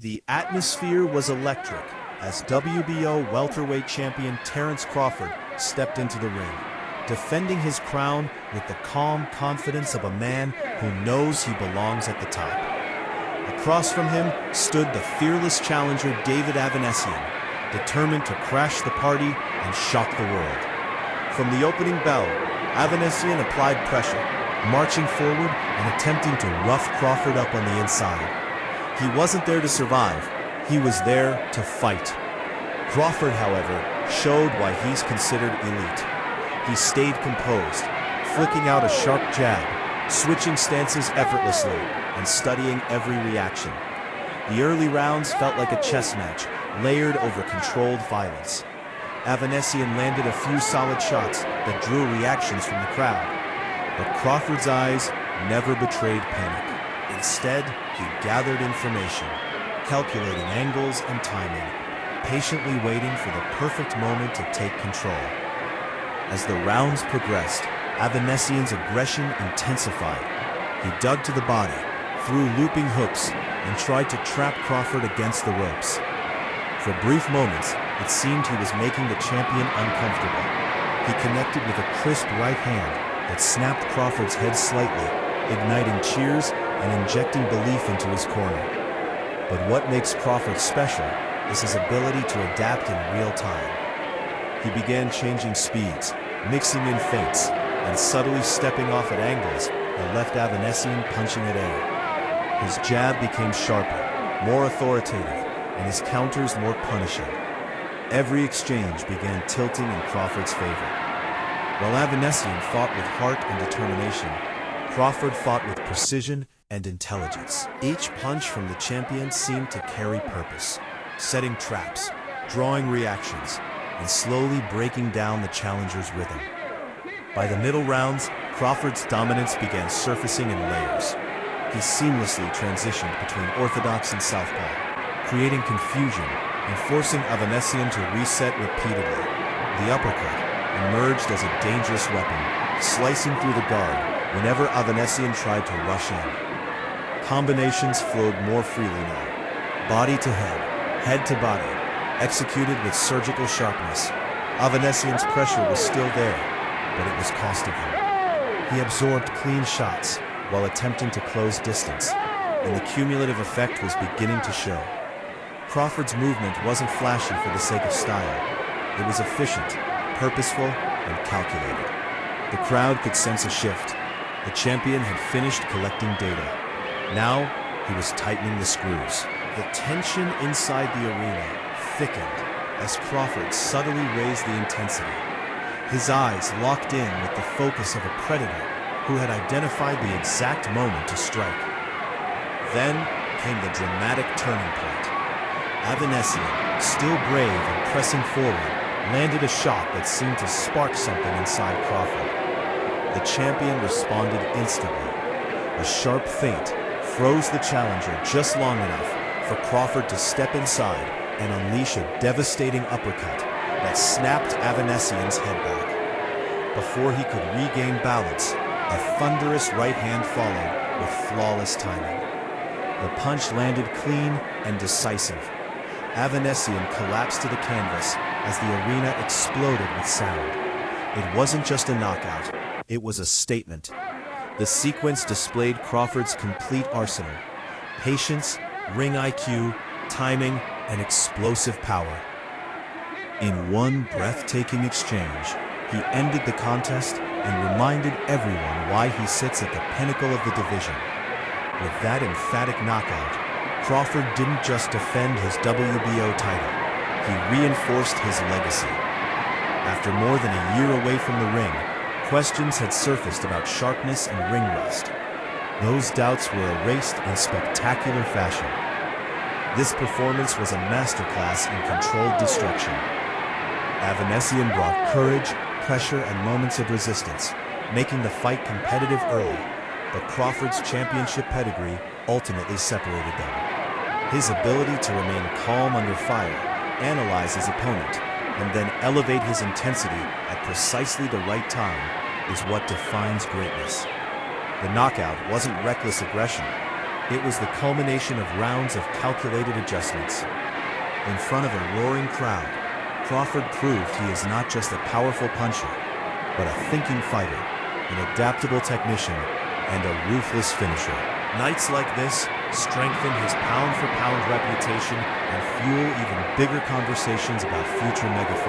The atmosphere was electric as WBO welterweight champion Terence Crawford stepped into the ring, defending his crown with the calm confidence of a man who knows he belongs at the top. Across from him stood the fearless challenger David Avanesyan, determined to crash the party and shock the world. From the opening bell, Avanesyan applied pressure, marching forward and attempting to rough Crawford up on the inside. He wasn't there to survive, he was there to fight. Crawford, however, showed why he's considered elite. He stayed composed, flicking out a sharp jab, switching stances effortlessly, and studying every reaction. The early rounds felt like a chess match, layered over controlled violence. Avanesyan landed a few solid shots that drew reactions from the crowd, but Crawford's eyes never betrayed panic. Instead, he gathered information, calculating angles and timing, patiently waiting for the perfect moment to take control. As the rounds progressed, Avanesyan's aggression intensified. He dug to the body, threw looping hooks, and tried to trap Crawford against the ropes. For brief moments, it seemed he was making the champion uncomfortable. He connected with a crisp right hand that snapped Crawford's head slightly, igniting cheers and injecting belief into his corner. But what makes Crawford special is his ability to adapt in real time. He began changing speeds, mixing in feints, and subtly stepping off at angles that left Avanesyan punching at air. His jab became sharper, more authoritative, and his counters more punishing. Every exchange began tilting in Crawford's favor. While Avanesyan fought with heart and determination, Crawford fought with precision and intelligence. Each punch from the champion seemed to carry purpose, setting traps, drawing reactions, and slowly breaking down the challenger's rhythm. By the middle rounds, Crawford's dominance began surfacing in layers. He seamlessly transitioned between orthodox and southpaw, creating confusion and forcing Avanesyan to reset repeatedly. The uppercut emerged as a dangerous weapon, slicing through the guard whenever Avanesyan tried to rush in. Combinations flowed more freely now, body to head to body, executed with surgical sharpness. Avanesyan's pressure was still there, but it was costing him. He absorbed clean shots while attempting to close distance, and the cumulative effect was beginning to show. Crawford's movement wasn't flashy for the sake of style. It was efficient, purposeful, and calculated. The crowd could sense a shift. The champion had finished collecting data. Now, he was tightening the screws. The tension inside the arena thickened as Crawford subtly raised the intensity. His eyes locked in with the focus of a predator who had identified the exact moment to strike. Then came the dramatic turning point. Avanesyan, still brave and pressing forward, landed a shot that seemed to spark something inside Crawford. The champion responded instantly. A sharp feint froze the challenger just long enough for Crawford to step inside and unleash a devastating uppercut that snapped Avanesyan's head back. Before he could regain balance, a thunderous right hand followed with flawless timing. The punch landed clean and decisive. Avanesyan collapsed to the canvas as the arena exploded with sound. It wasn't just a knockout, it was a statement. The sequence displayed Crawford's complete arsenal: patience, ring IQ, timing, and explosive power. In one breathtaking exchange, he ended the contest and reminded everyone why he sits at the pinnacle of the division. With that emphatic knockout, Crawford didn't just defend his WBO title, he reinforced his legacy. After more than a year away from the ring, questions had surfaced about sharpness and ring rust. Those doubts were erased in spectacular fashion. This performance was a masterclass in controlled destruction. Avanesyan brought courage, pressure, and moments of resistance, making the fight competitive early, but Crawford's championship pedigree ultimately separated them. His ability to remain calm under fire, analyze his opponent, and then elevate his intensity at precisely the right time is what defines greatness. The knockout wasn't reckless aggression. It was the culmination of rounds of calculated adjustments. In front of a roaring crowd, Crawford proved he is not just a powerful puncher, but a thinking fighter, an adaptable technician, and a ruthless finisher. Nights like this strengthen his pound-for-pound reputation and fuel even bigger conversations about future mega fights.